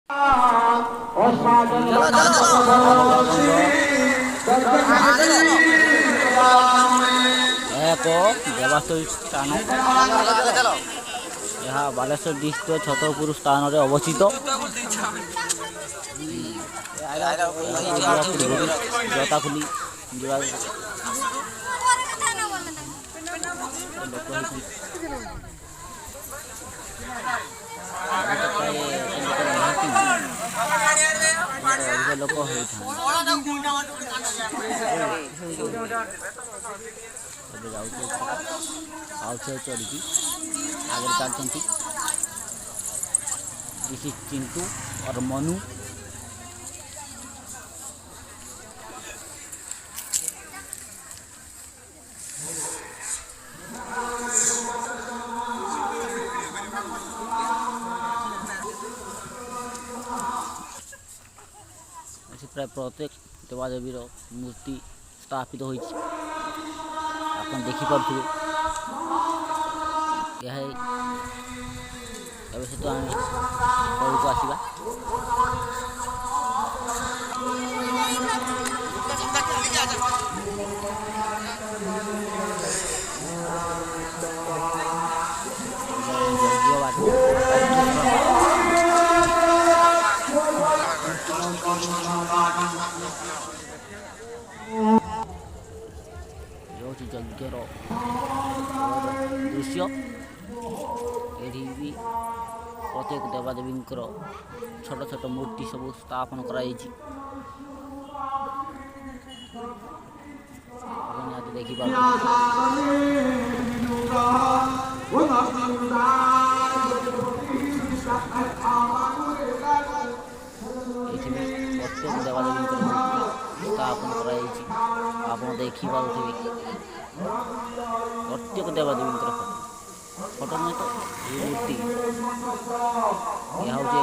ଏକ ଦେବାସ୍ଥଳୀ ସ୍ଥାନ ଏହା ବାଲେଶ୍ୱର ଡିଷ୍ଟ୍ରିକ୍ଟର ଛତରପୁର ସ୍ଥାନରେ ଅବସ୍ଥିତ। ଜତାଖୁଲି ଯିବା ଲୋକ ଏବେ ଯାଉଛି ଆଉ ଚଢ଼ିକି ଆଗରେ ଚାଲୁଛନ୍ତି। ଦିସ୍ ଇଜ୍ ଚିଣ୍ଟୁ ଅର୍ ମନୁ। ପ୍ରାୟ ପ୍ରତ୍ୟେକ ଦେବାଦେବୀର ମୂର୍ତ୍ତି ସ୍ଥାପିତ ହୋଇଛି, ଆପଣ ଦେଖିପାରୁଥିବେ। ଏହା ଏବେ ସହିତ ଆମେ ତଳକୁ ଆସିବା। ଯଜ୍ଞର ଦୃଶ୍ୟ। ଏଠି ବି ପ୍ରତ୍ୟେକ ଦେବାଦେବୀଙ୍କର ଛୋଟ ଛୋଟ ମୂର୍ତ୍ତି ସବୁ ସ୍ଥାପନ କରାଯାଇଛି। ଆପଣ ଦେଖିପାରୁଛନ୍ତି ଏଠି ବି ପ୍ରତ୍ୟେକ ଦେବାଦେବୀଙ୍କର ମୂର୍ତ୍ତି ସ୍ଥାପନ କରାଯାଇଛି। ଆପଣ ଦେଖିପାରୁଥିବେ ପ୍ରତ୍ୟେକ ଦେବାଦେବୀଙ୍କର ଫଟୋ ନୁହେଁ ତ ଏହି ମୂର୍ତ୍ତି। ଏହା ହେଉଛି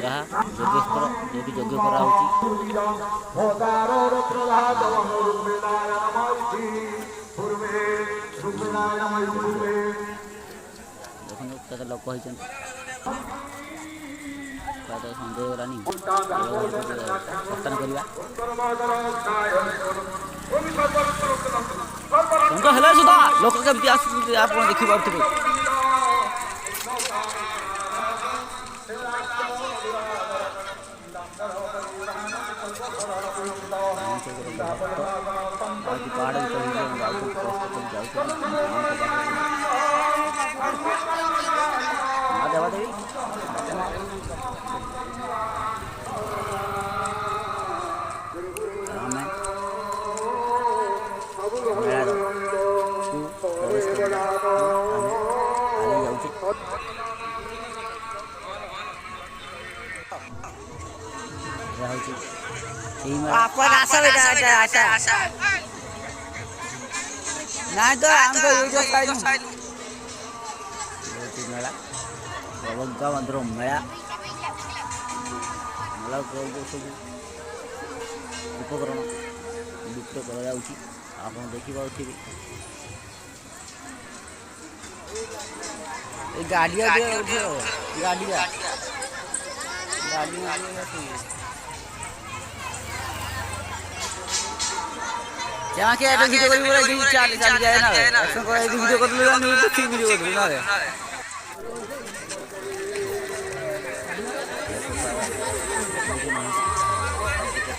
ଏହା ଯଜ୍ଞସ୍ଥଳ, ଯେଉଁଠି ଯଜ୍ଞ କରାହେଉଛି। ଦେଖନ୍ତୁ କେତେ ଲୋକ ହେଇଛନ୍ତି। ପ୍ରାୟତଃ ସନ୍ଦେହ ହେଇଗଲାଣି ବର୍ତ୍ତମାନ କରିବା। ସନ୍ଦେହ ହେଲା ସୁଦ୍ଧା ଲୋକ କେମିତି ଆସୁଛନ୍ତି ଆପଣ ଦେଖିପାରୁଥିବେ। ପାହାଡ଼ ଦେବାଦେବୀ ମେଳା ପ୍ରବଙ୍କା ମନ୍ଦିର ମେଳା ସବୁ ଉପକରଣ ବିକ୍ରୟ କରାଯାଉଛି, ଆପଣ ଦେଖିପାରୁଥିବେ। এই গাড়িয়া দিয়ে উঠে গাড়িয়া গাড়িয়া যাকে একটা ভিডিও করি বলে দিই চালি চালি যায় না একশো করে এই ভিডিও করতে লাগে আমি তো ঠিক ভিডিও করতে না রে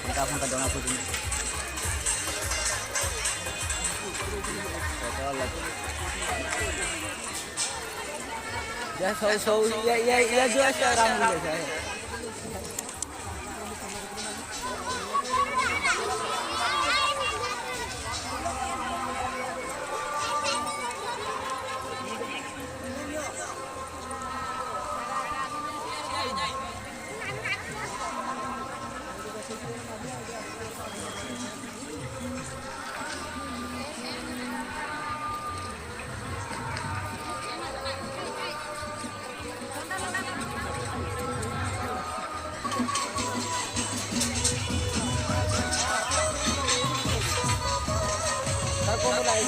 ফোনটা ফোনটা জমা করুন Ya so ya जो ऐसा आराम मिलेगा Aku mulai.